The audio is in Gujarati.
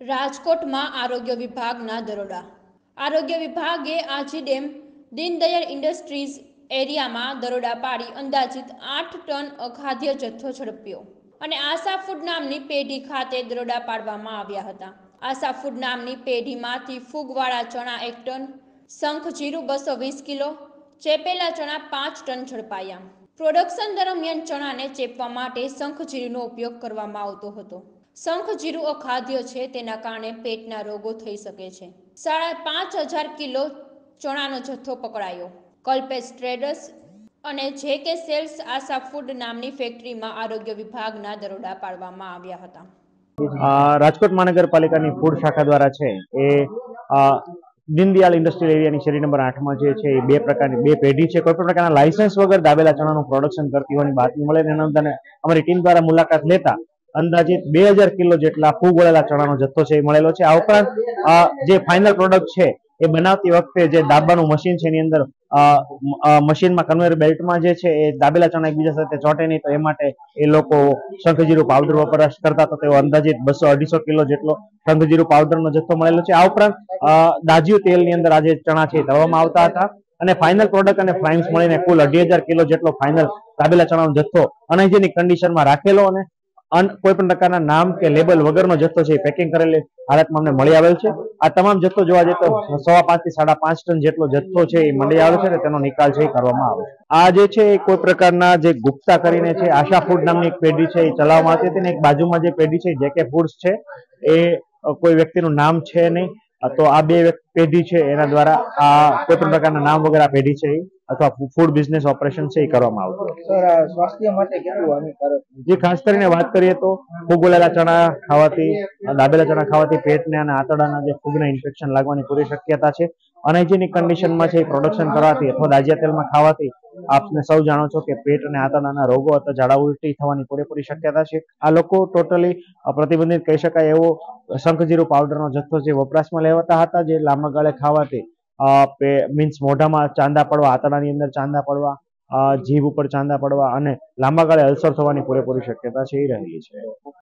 રાજકોટમાં આરોગ્ય વિભાગના દરોડા. આરોગ્ય વિભાગે આજી ડેમ દીનદયાળ ઇન્ડસ્ટ્રીઝ એરિયામાં દરોડા પાડી અંદાજિત 8 ટન અખાદ્ય જથ્થો ઝડપ્યો અને આશા ફૂડ નામની પેઢી ખાતે દરોડા પાડવામાં આવ્યા હતા. આશા ફૂડ નામની પેઢીમાંથી ફૂગવાળા ચણા 1 ટન, શંખ જીરું 220 કિલો, ચેપેલા ચણા 5 ટન ઝડપાયા. પ્રોડક્શન દરમિયાન ચણાને ચેપવા માટે શંખ જીરુંનો ઉપયોગ કરવામાં આવતો હતો. શંખ જીરું અખાદ્ય છે, તેના કારણે પેટના રોગો થઈ શકે છે. 5,500 કિલો ચણાનો જથ્થો પકડાયો. કલ્પેશ ટ્રેડર્સ અને જે.કે. સેલ્સ આશા ફૂડ નામની ફેક્ટરીમાં આરોગ્ય વિભાગના દરોડા પાડવામાં આવ્યા હતા. રાજકોટ મહાનગરપાલિકાની ફૂડ શાખા દ્વારા છે એ દીનદયાળ ઇન્ડસ્ટ્રીયલ એરિયાની શેરી નંબર 8 માં જે છે એ બે પેઢી છે, કોઈ પણ પ્રકારના લાયસન્સ વગર દાબેલા ચણાનું પ્રોડક્શન કરતી હોવાની બાતમી મળે તેના અંદરે અમારી ટીમ દ્વારા મુલાકાત લેતા અંદાજિત 2000 કિલો જેટલા ફૂગ વળેલા ચણાનો જથ્થો છે એ મળેલો છે. આ ઉપરાંત જે ફાઇનલ પ્રોડક્ટ છે એ બનાવતી વખતે જે દાબવાનું મશીન છે એની અંદર મશીનમાં કન્વેયર બેલ્ટમાં જે છે એ દાબેલા ચણા એકબીજા સાથે ચોંટે નહીં, તો એ માટે એ લોકો શંખજીરું પાવડર વપરાશ કરતા, તો તેઓ અંદાજિત 200-250 કિલો જેટલો શંખજીરું પાવડરનો જથ્થો મળેલો છે. આ ઉપરાંત દાજ્યું તેલની અંદર આ જે ચણા છે એ તળવામાં આવતા હતા અને ફાઇનલ પ્રોડક્ટ અને ફ્રાઈમ્સ મળીને કુલ 2,500 કિલો જેટલો ફાઇનલ દાબેલા ચણાનો જથ્થો અનહાઇજેનિક કન્ડિશનમાં રાખેલો અને કોઈ પણ પ્રકારના નામ કે લેબલ વગરનો જથ્થો છે પેકિંગ કરેલી હાલતમાં અમને મળી આવેલ છે. આ તમામ જથ્થો જોવા જઈએ તો 5.5 થી 5.5 ટન જેટલો જથ્થો છે એ મળી આવેલો છે અને તેનો નિકાલ છે એ કરવામાં આવે છે. આ જે છે એ કોઈ પ્રકારના જે ગુપ્તા કરીને છે આશા ફૂડ નામની એક પેઢી છે એ ચલાવવામાં આવતી હતી ને એક બાજુમાં જે પેઢી છે જે.કે. ફૂડ્સ છે એ કોઈ વ્યક્તિનું નામ છે નહીં, તો આ બે પેઢી છે એના દ્વારા આ કોઈ પણ પ્રકારના નામ વગર આ પેઢી છે અથવા ફૂડ બિઝનેસ ઓપરેશન છે એ કરવામાં આવતું. સર, સ્વાસ્થ્ય માટે કેટલું હાનિકારક? જે ખાસ કરીને વાત કરીએ તો ફૂગ વળેલા ચણા ખાવાથી, દાબેલા ચણા ખાવાથી પેટને અને આંતરડાના જે ફૂગના ઇન્ફેક્શન લાગવાની પૂરી શક્યતા છે. અનહાઇજેનિક કન્ડિશનમાં છે પ્રોડક્શન કરવાથી અથવા દાજ્યા તેલમાં ખાવાથી આપને સૌ જાણો છો કે પેટ અને આંતરડાના રોગો અથવા ઝાડા ઉલટી થવાની પૂરેપૂરી શક્યતા છે. આ લોકો ટોટલી પ્રતિબંધિત કહી શકાય એવો શંખજીરું પાવડરનો જથ્થો જે વપરાશમાં લેવાતા હતા, જે લાંબા ગાળે ખાવાથી મીન્સ મોઢામાં ચાંદા પડવા, આંતરડાની અંદર ચાંદા પડવા, જીભ ઉપર ચાંદા પડવા અને લાંબા ગાળે અલ્સર થવાની પૂરેપૂરી શક્યતા છે એ રહેલી છે.